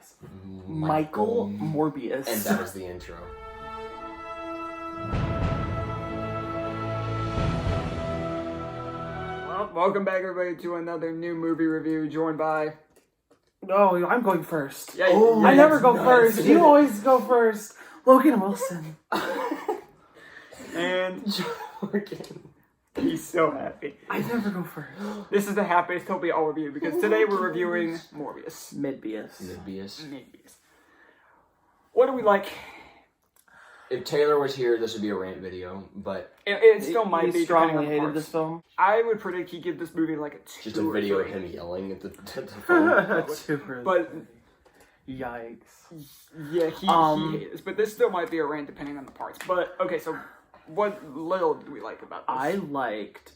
guys. Michael Morbius. And that was the intro. Well, welcome back, everybody, to another new movie review, joined by... Oh, I'm going first. Yeah, I never go first. You always go first. Logan Wilson. And Jordan. He's so happy. I never go first. This is the happiest he'll be all review, because today we're reviewing Morbius. Midbius. What do we like? If Taylor was here, this would be a rant video, but... It still might be, strongly depending on hated parts. this film. I would predict he'd give this movie like a 2 Just a or video of 3. him yelling at the phone. Super. But, Yikes. yeah, he hates this. But this still might be a rant depending on the parts. But, okay, so what little do we like about this? I liked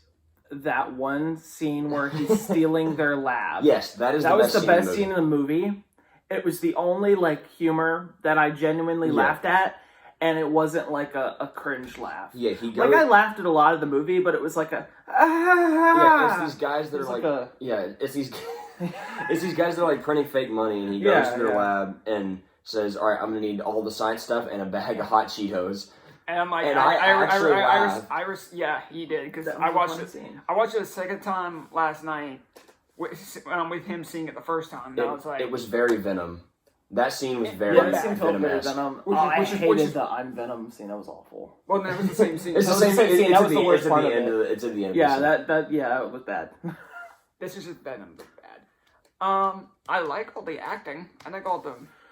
that one scene where he's stealing their lab. Yes, that was the best scene in the movie. It was the only, humor that I genuinely laughed at. And it wasn't like a cringe laugh. Yeah, he goes... I laughed at a lot of the movie, but it was like a... Yeah, it's these guys that are it's these guys that are printing fake money, and he goes to their lab and says, "All right, I'm gonna need all the science stuff and a bag of hot Cheetos." And I'm like, and I yeah, he did, because I watched it. I watched it a second time last night with him seeing it the first time. And I was like, it was very Venom. That scene was very Venom-esque. I hated the I'm Venom scene. That was awful. Well, no, it was the same scene. It's the same scene. That was the worst part of it. It's at the end. Yeah, it was bad. This is just Venom bad. I like all the acting.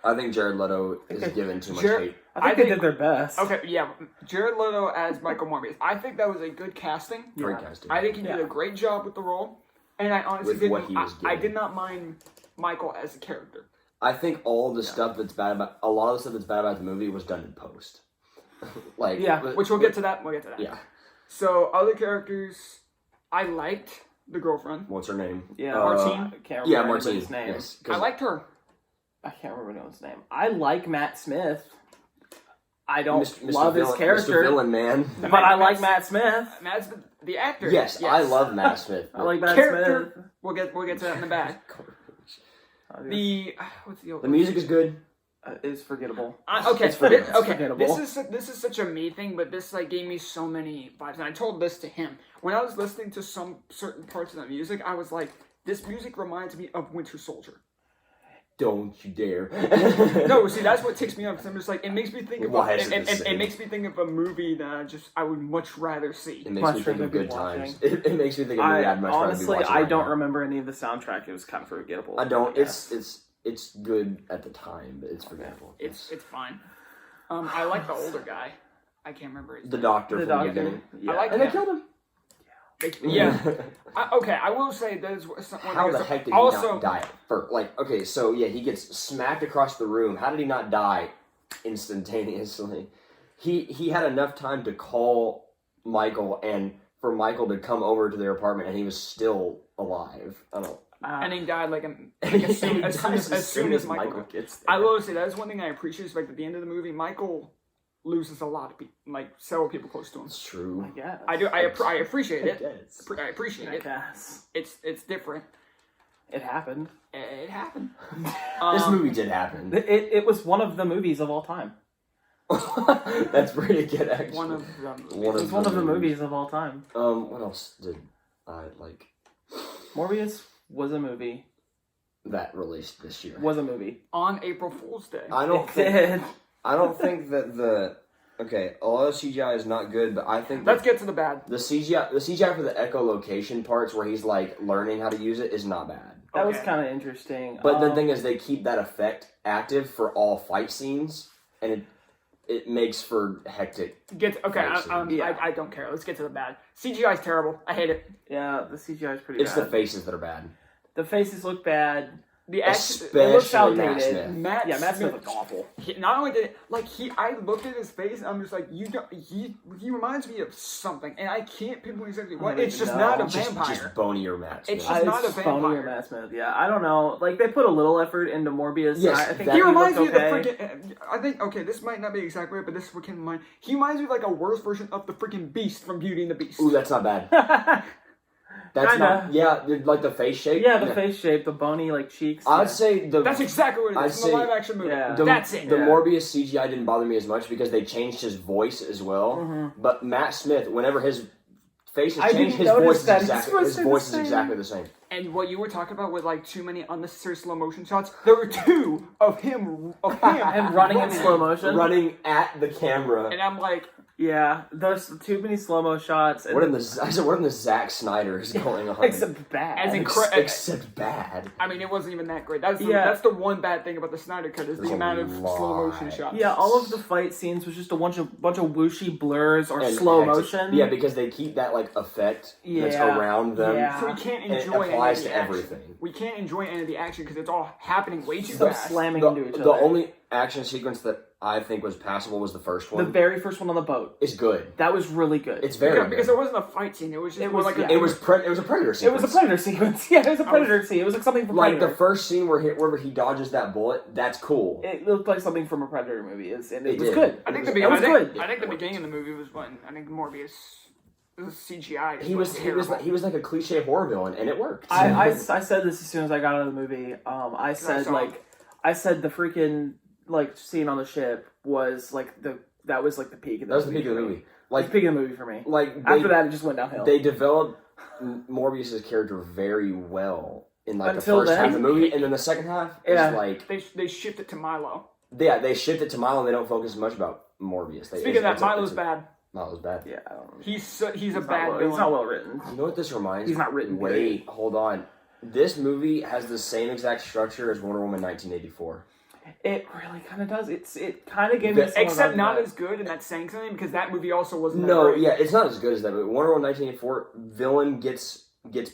I think Jared Leto is given too much hate. I think they did their best. Okay, yeah, Jared Leto as Michael Morbius. I think that was a good casting. Great casting. I think he did a great job with the role, and I honestly I did not mind Michael as a character. I think all the stuff that's bad about a lot of the stuff that's bad about the movie was done in post. Which we'll get to that. Yeah. So other characters, I liked the girlfriend. What's her name? Yeah, Martine. Can't remember Martine. his name. Yes, I liked her. I can't remember anyone's name. I like Matt Smith. I don't love his Mr. character, Villain Man. but I like Matt Smith. Matt's the actor. Yes, I love Matt Smith. I like Matt character. Smith. We'll get to that in the back. The music is good. It's forgettable. It's forgettable. This is such a me thing, but this gave me so many vibes, and I told this to him when I was listening to some certain parts of the music. I was like, "This music reminds me of Winter Soldier." Don't you dare! No, see, that's what takes me up. Because I'm just like, it makes me think of it makes me think of a movie that I would much rather see. It makes me think of good times. It makes me think of a movie I'd much rather be watching. I don't remember any of the soundtrack. It was kind of forgettable. I don't. It's good at the time, but it's forgettable. It's fine. I like the older guy. I can't remember his name. The doctor. Yeah. I like and him. they killed him. Yeah. I will say that is how the heck did he not die? He gets smacked across the room. How did he not die instantaneously? He had enough time to call Michael and for Michael to come over to their apartment, and he was still alive. I don't. And he died as soon as Michael gets there. I will say that is one thing I appreciate. Is at the end of the movie, Michael loses a lot of people, several people close to him. It's true. I guess. I do. I appreciate it. I appreciate it. Guess. It's different. It happened. It happened. This movie did happen. It was one of the movies of all time. That's pretty good, actually. One of the movies of all time. What else did I like? Morbius was a movie. That released this year. Was a movie. On April Fool's Day. I don't think that a lot of CGI is not good, but I think let's get to the bad. The CGI for the echolocation parts where he's learning how to use it is not bad. That was kind of interesting. But the thing is, they keep that effect active for all fight scenes, and it makes for hectic. I don't care. Let's get to the bad. CGI is terrible. I hate it. Yeah, the CGI is pretty bad. It's the faces that are bad. The faces look bad. The action, it looks outdated. Matt Smith looks awful. Not only did I looked at his face and I'm just like, he reminds me of something, and I can't pinpoint exactly what. It's just not a vampire. Just bonier Matt Smith. It's just not a vampire. Bonier Matt Smith. Yeah, I don't know. They put a little effort into Morbius. Yes, I think he reminds me of the freaking. I think this might not be exactly right, but this is what came to mind. He reminds me of a worse version of the freaking Beast from Beauty and the Beast. Ooh, that's not bad. That's Kinda. not. Yeah, like the face shape. Yeah, the face shape, the bony like cheeks. I'd say That's exactly what it is in the live action movie. Yeah. That's it. The Morbius CGI didn't bother me as much because they changed his voice as well. Mm-hmm. But Matt Smith, whenever his face I is changed, didn't his notice voice is that. exactly the same. And what you were talking about with like too many unnecessary slow motion shots, there were two of him Him running in slow motion. Running at the camera. and I'm like, Yeah, there's too many slow-mo shots. And What in the Zack Snyder is going on? except bad. Except bad. I mean, it wasn't even that great. That's Yeah. that's the one bad thing about the Snyder Cut is There's the a amount of lot. slow motion shots. Yeah, all of the fight scenes was just a bunch of whooshy blurs or And slow hectic- motion. Yeah, because they keep that like effect that's Yeah. around them. Yeah. So we can't And it enjoy applies any of to the action. everything. We can't enjoy any of the action because it's all happening way too So fast. slamming into each The other. only action sequence that I think was passable was the first The one. very first one on the boat. It's good. That was really good. It's very because good. it wasn't a fight scene. It was just It more was- like yeah. a, It was a predator sequence. It was a Predator sequence. Yeah, it was a Predator scene. It was like something from Like Predator. the first scene where he dodges that bullet. That's cool. It looked like something from a Predator movie, and it was did. good. I think It the was beginning. good. I think the beginning of the movie was when I think Morbius. It was CGI. He was like a cliche horror villain, and it worked. I said this as soon as I got out of the movie. I said saw the freaking like scene on the ship was like the peak of the That was the movie peak of the for me. movie. It was Like the peak of the movie for me. like After that, it just went downhill. they developed Morbius's character very well in like Until the first half of then. the movie, and then the second half Yeah. is like They shifted to Milo. they shift it to Milo, and they don't focus as much about Morbius. Speaking of that, Milo's bad. Milo's bad. Yeah, I don't know. He's a He's bad not, villain. he's not well written. You know what this reminds He's me? not written Wait, hold on. This movie has the same exact structure as Wonder Woman 1984. It really kind of does. It kind of gave me some Except of not that. as good, and that's saying something because that movie also wasn't. No, that great. yeah, it's not as good as that. But Wonder Woman 1984, villain gets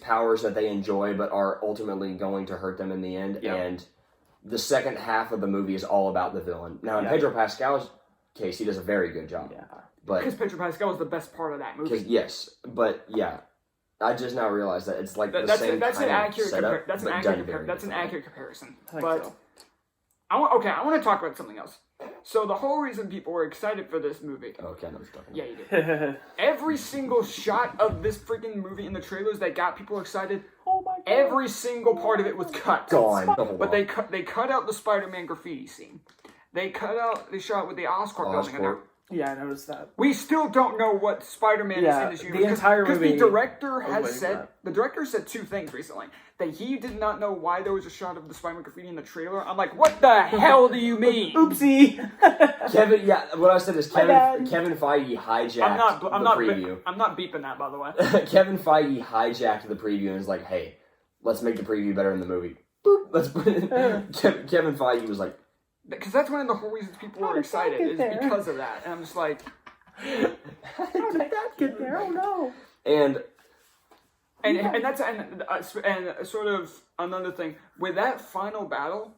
powers that they enjoy, but are ultimately going to hurt them in the end. Yeah. And the second half of the movie is all about the villain. Now, in Yeah. Pedro Pascal's case, he does a very good job. Yeah. But Because Pedro Pascal was the best part of that movie. yes, but yeah, I just now realized that it's like the That's same an kind of accurate setup, that's an but accurate done very that's an differently. accurate comparison. I think But so. I want to talk about something else. So the whole reason people were excited for this movie. Okay, I know what you're talking Yeah, about. you did. Every single shot of this freaking movie in the trailers that got people excited, Oh my god. every single part of it was cut. Gone. But they cut out the Spider-Man graffiti scene. They cut out the shot with the Oscorp building in there. Oscorp. Yeah, I noticed that. We still don't know what Spider-Man Yeah, is in this the universe. entire Because movie the director was has waiting for said that. the director said two things recently. That he did not know why there was a shot of the Spider-Man graffiti in the trailer. I'm like, what the hell do you mean? Oopsie. Kevin, yeah, what I said is bad. Kevin Feige hijacked I'm the not preview. I'm not beeping that, by the way. Kevin Feige hijacked the preview and was like, "Hey, let's make the preview better than the movie." Boop. Let's put it. Kevin Feige was like, Because that's one of the whole reasons people were excited is because of that. And I'm just like, How did that get there? Oh no. and and that's sort of another thing with that final battle.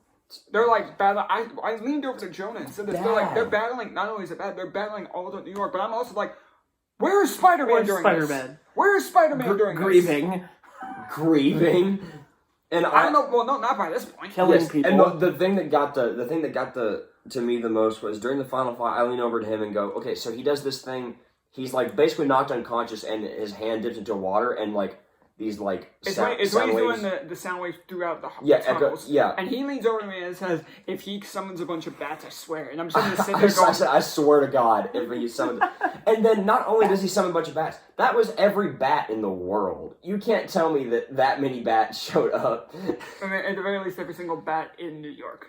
They're like battle. I leaned over to Jonah and said this. They're battling. Not only is it bad, they're battling all over New York. But I'm also like, where is Spider-Man Where's during Spider-Man? this? Where is Spider-Man during this? Grieving. grieving, and I don't know. Well, no, not by this point. Killing yes, people. and the thing that got to me the most was during the final fight. I lean over to him and go, "Okay, so he does this thing. He's like basically knocked unconscious, and his hand dips into water, and like these like It's sound, when he's sound doing waves." the sound waves throughout the echo, tunnels. yeah. And he leans over to me and says, "If he summons a bunch of bats, I swear." And I'm just gonna sit I there going, said, I swear to God, if he summoned, and then not only does he summon a bunch of bats, that was every bat in the world. You can't tell me that many bats showed up. I mean, at the very least, every single bat in New York.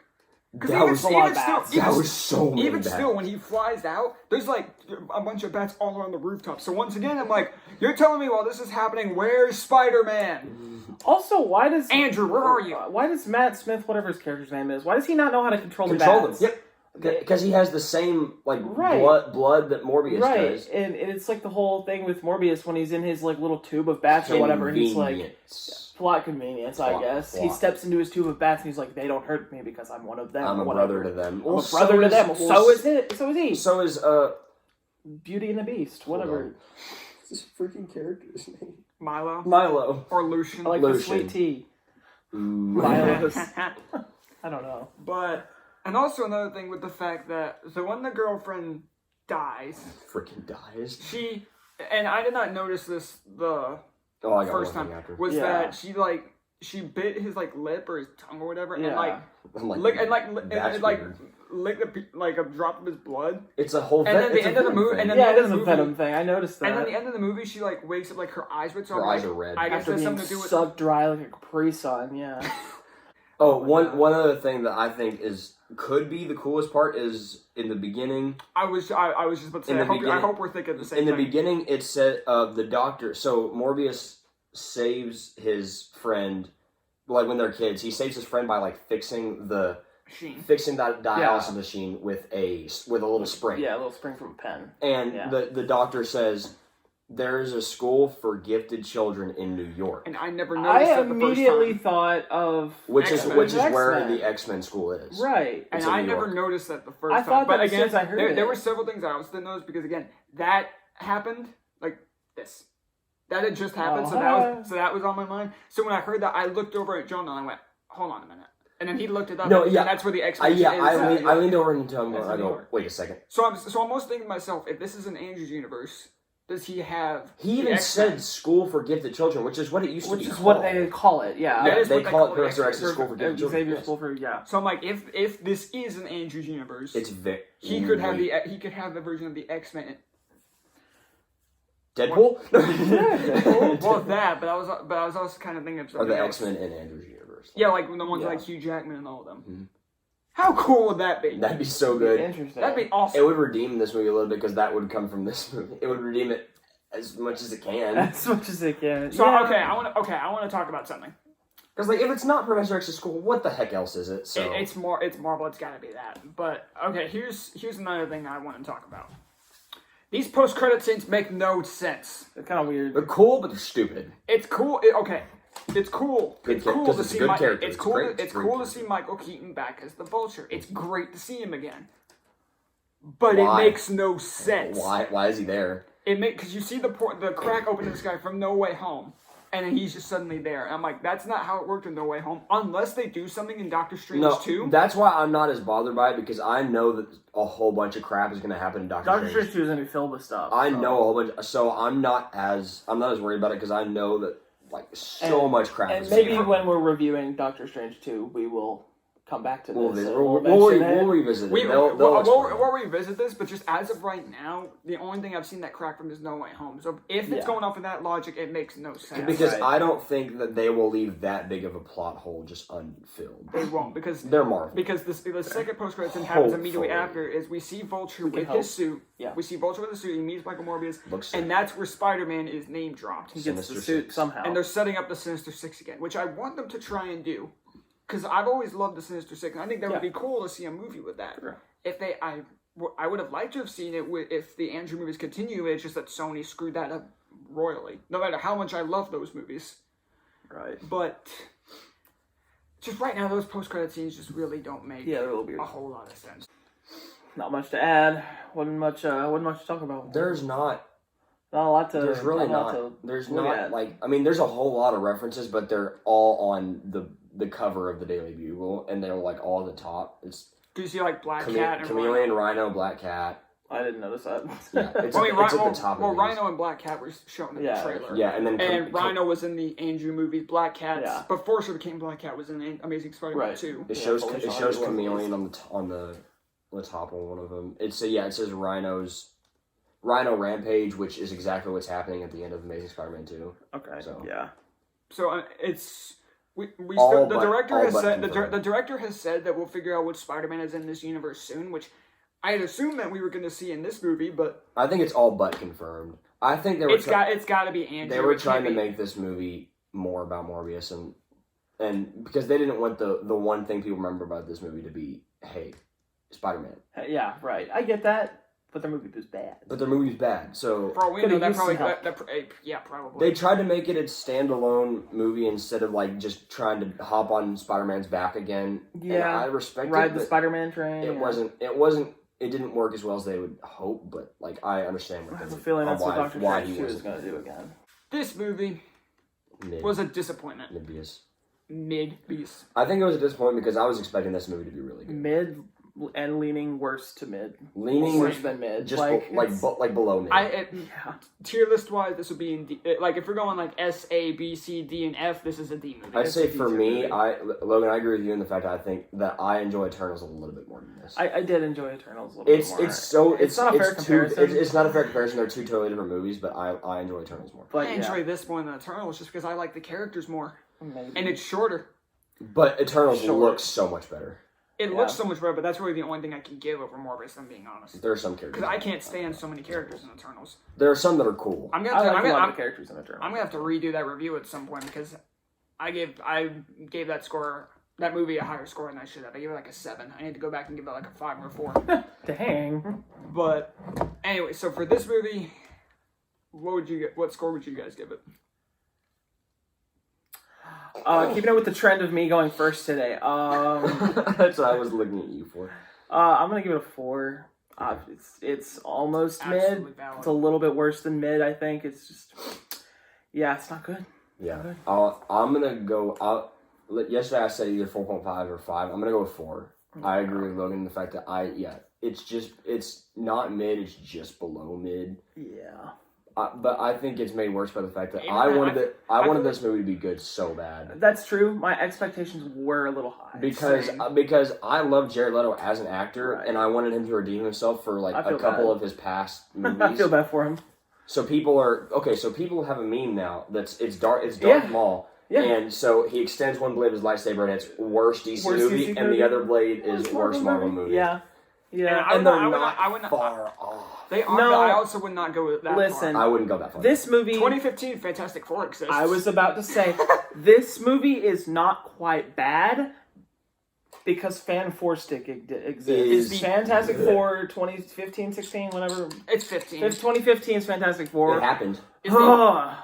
That was a lot of bats. That was so many Even bats. still, when he flies out, there's like a bunch of bats all around the rooftop. So once again, I'm like, you're telling me while this is happening, where's Spider-Man? Also, why does Andrew, where are you? Why does Matt Smith, whatever his character's name is, why does he not know how to control the Control them. bats? Yep. Because he has the same like Right. blood that Morbius Right, does. and it's like the whole thing with Morbius when he's in his like little tube of bats or whatever, and he's like, Convenience. plot convenience, I guess. He Plot. steps into his tube of bats and he's like, they don't hurt me because I'm one of them. I'm or a whatever. brother to them. I'm a brother to them. Well, so is it. So is he. So is Beauty and the Beast. Whatever. What's this freaking character's name? Milo? Milo. Or Lucian? I like Lucian. the sweet tea. Ooh. Milo's. I don't know. But, and also another thing with the fact that, so when the girlfriend dies, Freaking dies. and I did not notice this Oh, I got first one time thing after. was that she bit his like lip or his tongue or whatever, and like I'm like, lick that's and like weird. licked like a drop of his blood. It's a whole. And then the end of the movie, and then the Yeah, end it of is the a movie, Venom thing. I noticed that. and then the end of the movie, she like wakes up like her eyes red. So Her I'm eyes like, are red. I guess After that's being something to do with sucked dry like a Capri Sun, yeah. Oh, my one God. one other thing that I think could be the coolest part is in the beginning. I was just about to say. I hope we're thinking the same In thing. the beginning, it said the doctor. So Morbius saves his friend, like when they're kids. He saves his friend by like fixing that dialysis machine with a little spring. Yeah, a little spring from a pen. And the doctor says there is a school for gifted children in New York. And I never noticed that the first immediately time. thought of Which is X-Men. where X-Men. the X-Men school is. Right. And It's in I New never York. noticed that the first I time. thought But that as soon again, as I heard there it. were several things I also didn't notice because again, that happened like this. That had just happened, so that was on my mind. So when I heard that, I looked over at Jonah and I went, "Hold on a minute." And then he looked it up. No, and yeah. that's where the X-Men is. I leaned over and told him, That's I in New go, York. wait a second. So I'm almost thinking to myself, if this is an Andrew's universe, does he have? He the even X-Men? said school for gifted children, which is what it used to be Which is called. what they call it, yeah. That is they what they call call it it, Professor actually. X's school for gifted children. Xavier's Yes. school for, yeah. So I'm like, if this is an Andrew's universe, It's very. he could have the version of the X-Men. Deadpool? Well, that, but I was also kind of thinking of Or something the else. X-Men in Andrew's universe. Yeah, like the ones Yeah. like Hugh Jackman and all of them. Mhm. How cool would that be? That'd be so good. Interesting. That'd be awesome. It would redeem this movie a little bit because that would come from this movie. It would redeem it as much as it can. As much as it can. So yeah. I want to talk about something. Because like, if it's not Professor X's school, what the heck else is it? So It's Marvel. It's got to be that. But okay, here's another thing I want to talk about. These post-credit scenes make no sense. It's kind of weird. they're cool, but they're stupid. It's cool. Okay, it's cool. Good It's cha- cool 'cause to it's a see. good character. It's It's cool. great. It's It's great cool to character. see Michael Keaton back as the Vulture. It's great to see him again. But Why? it makes no sense. Why is he there? Because you see the crack open in the sky from No Way Home, and then he's just suddenly there. And I'm like, that's not how it worked in No Way Home, unless they do something in Doctor Strange No, 2. that's why I'm not as bothered by it because I know that a whole bunch of crap is going to happen in Doctor Doctor Strange. Strange 2 is going to be filled with stuff. I so. know a whole bunch, so I'm not as worried about it because I know that like so much crap. And is maybe gonna happen. when we're reviewing Doctor Strange 2, we will come back to this. We'll visit. and We'll mention it. revisit it. We'll They'll revisit this, but just as of right now, the only thing I've seen that crack from is No Way Home. So if it's Yeah. going off of that logic, it makes no sense. because Right. I don't think that they will leave that big of a plot hole just unfilled. They won't, because They're Marvel. Because the second post-credit scene happens immediately Hopefully. after is we see Vulture can with hope. his suit. Yeah. We see Vulture with his suit. He meets Michael Morbius, Looks and that's where Spider-Man is name dropped. He gets Sinister the suit Six. somehow. And they're setting up the Sinister Six again, which I want them to try and do. Because I've always loved the Sinister Six, and I think that would be cool to see a movie with that. Sure. If I would have liked to have seen it if the Andrew movies continue. It's just that Sony screwed that up royally. No matter how much I love those movies, Right. but just right now, those post-credit scenes just really don't make Yeah, they're a little weird. a whole lot of sense. Not much to add. Wasn't much to talk about. There's not. Not a lot to. There's really a lot not. to There's look not at. like. I mean, there's a whole lot of references, but they're all on the cover of the Daily Bugle, and they're like all at the top. It's Do you see like Black Cat and Chameleon, Rhino, Black Cat. I didn't notice that. Yeah, it's, Well, I mean, it's at the top well, of the Rhino and Black Cat were shown in the trailer. Yeah, and then And Rhino was in the Andrew movie. Black Cat, Yeah. before she became Black Cat, was in Amazing Spider-Man Right. 2. It Yeah, shows Felicia it shows Hardy Chameleon on the top of one of them. It says Rhino Rampage, which is exactly what's happening at the end of Amazing Spider-Man 2. Okay. So. Yeah. So it's we All still, but- the director all has but said confirmed. the director has said that we'll figure out which Spider-Man is in this universe soon, which I had assumed that we were going to see in this movie, but I think it's all but confirmed. I think they were it's got to be Andrew. they were It can't trying to be- make this movie more about Morbius and because they didn't want the one thing people remember about this movie to be, hey, Spider-Man. Yeah. Right. I get that, but the movie was bad. But the movie's bad, so For all we Could've know, that used some probably help. yeah, probably. they tried to make it a standalone movie instead of like just trying to hop on Spider-Man's back again. Yeah. And I respect Ride it, the but Spider-Man train. it didn't work as well as they would hope, but like I understand I what have a feeling that's what Doctor why Strange he 2 is was going to do again. This movie was a disappointment. Morbius. Mid-beast. I think it was a disappointment because I was expecting this movie to be really good. Mid and leaning worse to mid. Leaning Worse than mid. just it's- like below mid. yeah. Tier list wise, this would be in D. Like if we're going like S, A, B, C, D, and F, this is a D movie. I'd It's say a for decent me, movie. Logan, I agree with you in the fact that I think that I enjoy Eternals a little bit more than this. I did enjoy Eternals a little bit more. It's not a fair comparison. It's not a fair comparison. They're two totally different movies, but I enjoy Eternals more. But I yeah, enjoy this more than Eternals just because I like the characters more, maybe. and it's shorter. But Eternals Sure. looks so much better. It looks so much better, but that's really the only thing I can give over Morbius. I'm being honest, There are some characters. because I can't stand so many characters in Eternals. There are some that are cool. I'm I gonna. like I'm a lot gonna. of the characters in Eternals. I'm gonna have to redo that review at some point because I gave that movie a higher score than I should have. I gave it like a 7. I need to go back and give it like a 5 or a 4. Dang. But anyway, so for this movie, what score would you guys give it? Keeping it with the trend of me going first today. That's what I was looking at you for. I'm gonna give it a 4. It's almost Absolutely mid. valid. It's a little bit worse than mid. I think it's just, yeah, it's not good. Yeah, I'm gonna go. Yesterday I said either 4.5 or 5. I'm gonna go with 4. I agree with Logan in the fact that it's not mid. It's just below mid. Yeah. But I think it's made worse by the fact that Even I that- wanted this movie to be good so bad. That's true. My expectations were a little high. Because I love Jared Leto as an actor, Right. and I wanted him to redeem himself for like I a feel couple bad. of his past movies. I feel bad for him. So people have a meme now it's Darth Yeah. Maul. Yeah. And so he extends one blade of his lightsaber, and it's worst DC Worst movie, DC and movie. the other blade is worst Marvel movie. Yeah. Yeah. I And would they're not- I would not not- far off. They are, No. but I also would not go with that Listen. far. I wouldn't go that far. This movie, 2015 Fantastic Four exists. I was about to say, this movie is not quite bad because Fan Four Stick exists. Is Fantastic good. Four 2015, 16, whatever. It's 15. It's 2015's Fantastic Four. It happened. Is the- Ugh.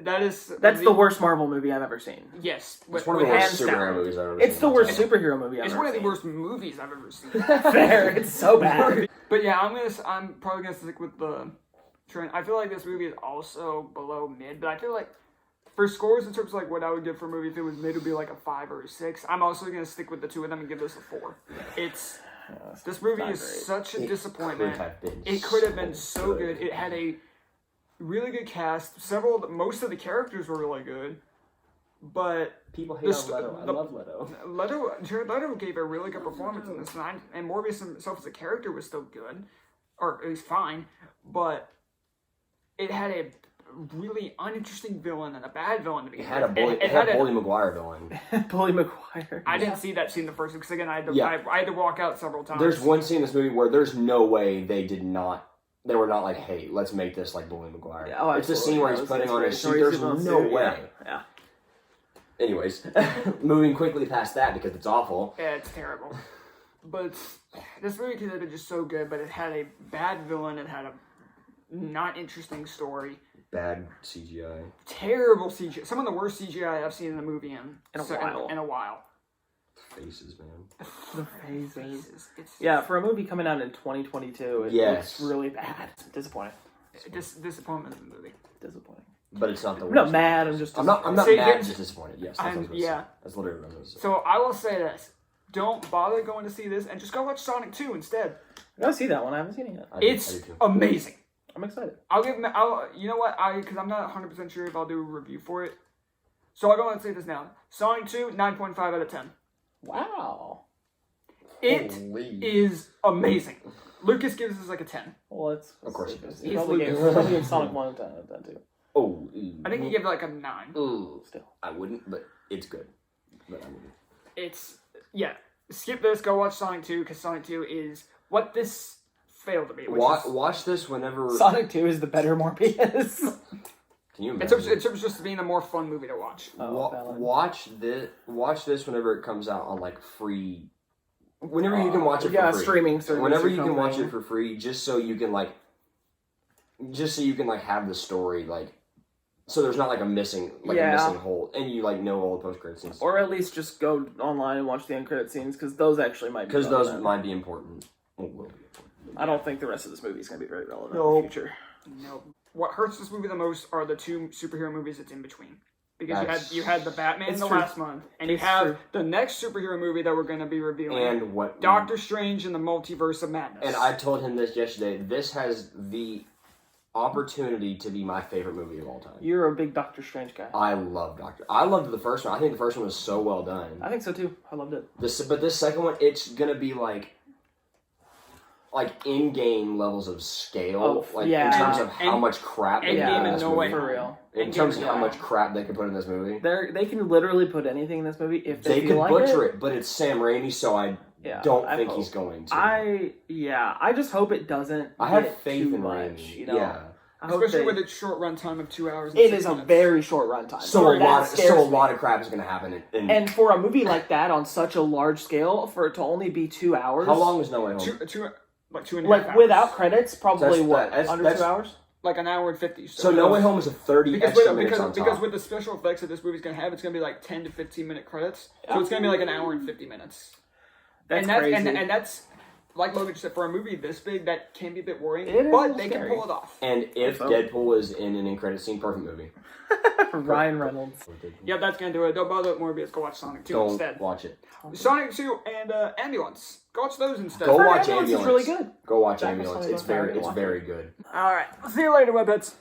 That's the worst Marvel movie I've ever seen. Yes. It's one of the with worst hands superhero down. movies I've ever It's seen. the worst I'll tell you. superhero movie I've It's ever one of the seen. worst movies I've ever seen. Fair. It's so bad. But yeah, I'm probably gonna stick with the trend. I feel like this movie is also below mid, but I feel like for scores in terms of like what I would give for a movie if it was mid, it would be like a 5 or a 6. I'm also gonna stick with the two of them and give this a 4. This movie not is great. such a disappointment. It Could have been so good. It had a really good cast. Most of the characters were really good, but People hate This- on Leto. I the- love Leto. Jared Leto gave a really good performance in this, and Morbius himself as a character was still good, or at least fine, but it had a really uninteresting villain and a bad villain to begin It had a with. bully. And It had a Bully Maguire villain. Bully McGuire. I didn't see that scene the first because again I had to Yeah. I had to walk out several times. There's one scene in this movie where there's no way they were not like, hey, let's make this like Bully Maguire. Yeah, oh, it's a absolutely. scene where That he's was putting on his suit. inspirational. There's He's no on suit, way. Yeah. Anyways, moving quickly past that because it's awful. Yeah, it's terrible. But this movie could have been just so good, but it had a bad villain. It had a not interesting story. Bad CGI. Terrible CGI. Some of the worst CGI I've seen in a movie in a while. Faces, man. The faces. It's Yeah, for a movie coming out in 2022, it Yes. looks really bad. Disappointing. disappointment in the movie. Disappointing. But it's not the worst. I'm not mad. I'm just. I'm not See, mad. here's- Just disappointed. Yes. That's what I was gonna yeah. say. That's literally what I was gonna say. So I will say this: don't bother going to see this, and just go watch Sonic 2 instead. I gotta see that one. I haven't seen it yet. I do It's too. amazing. I'm excited. You know what? Because I'm not 100% sure if I'll do a review for it. So I'll go ahead and say this now: Sonic 2, 9.5 out of 10. Wow. It Holy. is amazing. Lucas gives us like a 10. Well, it's Of course it is. He probably gave Sonic 1 out of 10 too. Oh. I think he gave it like a 9. Ooh. Still. I wouldn't, but it's good. But I mean, It's skip this, go watch Sonic 2, because Sonic 2 is what this failed to be. watch this whenever. Sonic 2 is the better Morbius. Can you In imagine? terms of just being a more fun movie to watch. Valid. Watch this whenever it comes out on like free. Whenever you can watch it for yeah, free. streaming service. Whenever or you can watch something. it for free, just so you can have the story like, so there's not like a missing hole, and you like know all the post credit scenes. Or at least just go online and watch the end credit scenes, because those actually might be Because those relevant. might be important. Or will be important. I don't think the rest of this movie is going to be very relevant in No. the future. No. What hurts this movie the most are the two superhero movies that's in between. Because you had the Batman It's the true. last month, and you It's have true. the next superhero movie that we're going to be reviewing, And what Doctor Strange in the Multiverse of Madness. And I told him this yesterday. This has the opportunity to be my favorite movie of all time. You're a big Doctor Strange guy. I loved the first one. I think the first one was so well done. I think so too. I loved it. But this second one, it's gonna be like in-game levels of scale, Oh, in yeah. terms of how And- much crap they Endgame put in and this No movie. Way For Home. real. In Endgame terms of and how No Way much Home. crap they could put in this movie, They can literally put anything in this movie if they they feel could like butcher it. it. But it's Sam Raimi, so I don't I think hope. he's going to. I just hope it doesn't. I have get faith too in much, Raimi. You know? Yeah. I hope Especially they- with its short run time of 2 hours. And It 6 is a minutes. very short runtime. So a That lot scares of crap is gonna happen. And for a movie like that on such a large scale, for it to only be 2 hours. how long was No Way Home? Two and a half Like hours. without credits, probably That's- under that's- 2 hours. Like an hour and 50. So No Way Home is a 30 extra minutes on top. Because with the special effects that this movie's going to have, it's going to be like 10 to 15 minute credits. So it's going to be like an hour and 50 minutes. That's crazy. crazy. And that's, like Logan said, for a movie this big, that can be a bit worrying. It is but they scary. can pull it off. And if So- Deadpool was in an end-credit scene, perfect movie. Ryan Reynolds. Yeah, that's going to do it. Don't bother with Morbius. Go watch Sonic 2 Don't instead. watch it. Sonic 2 and Ambulance. Go watch those instead. Go Heard watch Ambulance is Ambulance. really good. Go watch Jack was Ambulance. telling me It's about that. very good. All right. See you later, Webheads.